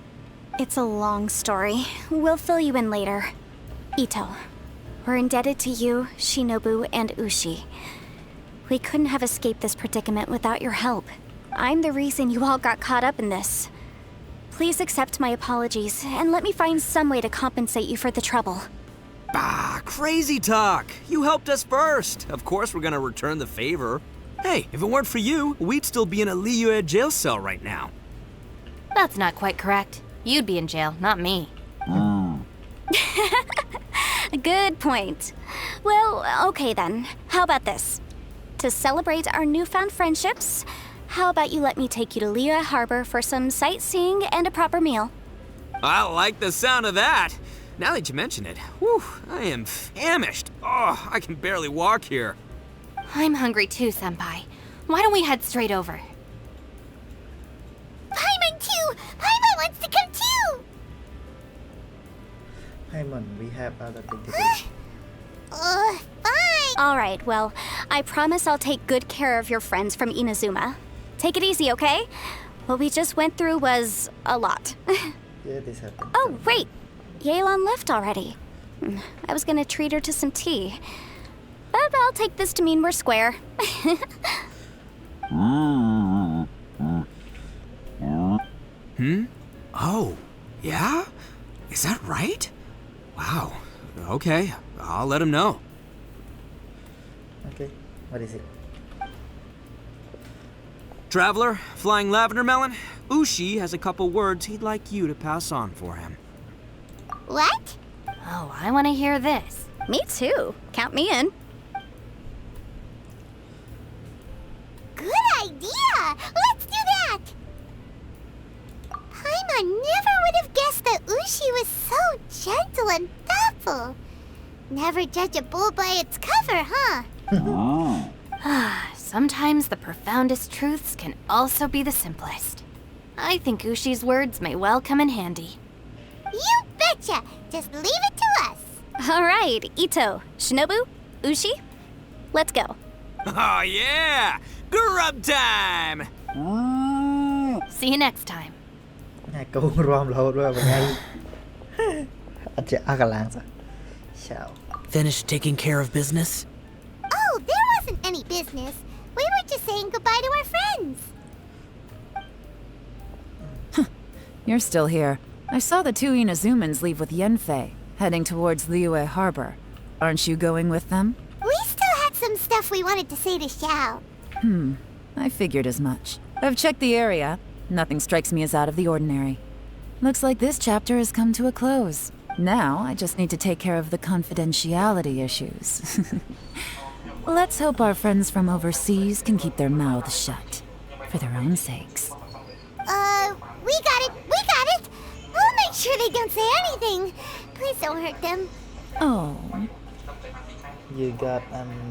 It's a long story. We'll fill you in later. Ito, we're indebted to you, Shinobu, and Ushi. We couldn't have escaped this predicament without your help. I'm the reason you all got caught up in this. Please accept my apologies, and let me find some way to compensate you for the trouble. Bah, crazy talk. You helped us first. Of course we're gonna return the favor. Hey, if it weren't for you, we'd still be in a Liyue jail cell right now. That's not quite correct. You'd be in jail, not me. Good point. Well, okay then. How about this? To celebrate our newfound friendships, how about you let me take you to Liyue Harbor for some sightseeing and a proper meal? I like the sound of that. Now that you mention it, whew, I am famished. Oh, I can barely walk here. I'm hungry too, Senpai. Why don't we head straight over? Paimon too! Paimon wants to come too! Paimon, we have other things to do. Fine! Alright, well, I promise I'll take good care of your friends from Inazuma. Take it easy, okay? What we just went through was a lot. Yeah, this happened. Oh, wait! Yelan left already. I was gonna treat her to some tea. But I'll take this to mean we're square. Oh, Yeah? Is that right? Wow. Okay, I'll let him know. Okay, what is it? Traveler, flying lavender melon, Ushi has a couple words he'd like you to pass on for him. What? Oh, I want to hear this. Me too. Count me in. Good idea! Let's do that! Paimon never would have guessed that Ushi was so gentle and thoughtful. Never judge a bull by its cover, huh? Sometimes the profoundest truths can also be the simplest. I think Ushi's words may well come in handy. You betcha! Just leave it to us. All right, Ito, Shinobu, Ushi, let's go. Oh yeah! Grub time! See you next time. Câu rom lâu rồi mà ngay. Anh chị ăn cả làng sao? Chào. Finished taking care of business? Oh, there wasn't any business. We were just saying goodbye to our friends. You're still here. I saw the two Inazumans leave with Yenfei, heading towards Liyue Harbor. Aren't you going with them? We still had some stuff we wanted to say to Xiao. I figured as much. I've checked the area. Nothing strikes me as out of the ordinary. Looks like this chapter has come to a close. Now, I just need to take care of the confidentiality issues. Let's hope our friends from overseas can keep their mouths shut. For their own sakes. We got it! We'll make sure they don't say anything. Please don't hurt them. Oh, You got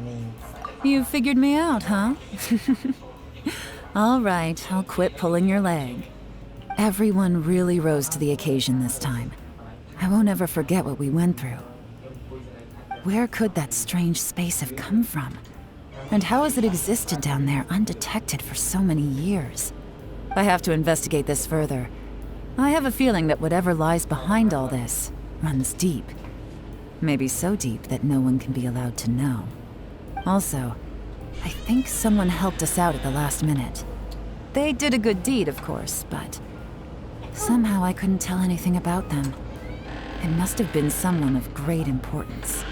me. you figured me out, huh? All right, I'll quit pulling your leg. Everyone really rose to the occasion this time. I won't ever forget what we went through. Where could that strange space have come from? And how has it existed down there undetected for so many years? I have to investigate this further. I have a feeling that whatever lies behind all this runs deep. Maybe so deep that no one can be allowed to know. Also, I think someone helped us out at the last minute. They did a good deed, of course, but somehow I couldn't tell anything about them. It must have been someone of great importance.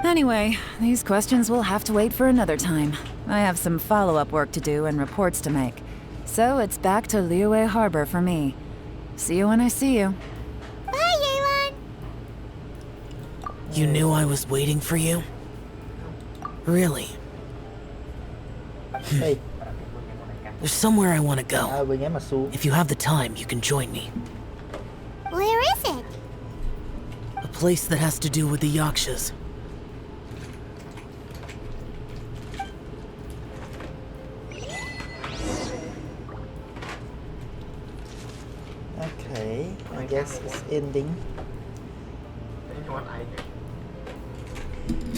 Anyway, these questions will have to wait for another time. I have some follow-up work to do and reports to make. So it's back to Liyue Harbor for me. See you when I see you. Bye, Yelan. You knew I was waiting for you? Really? Hey, There's somewhere I want to go. vừa nhé mà xuống. If you have the time, you can join me. Where is it? A place that has to do with the Yakshas. Okay, I guess it's ending.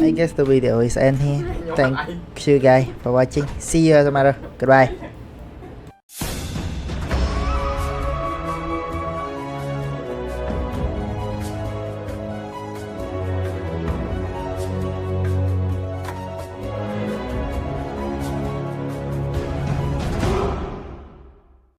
I guess the video is end here. Thank you guys for watching. See you tomorrow. Goodbye.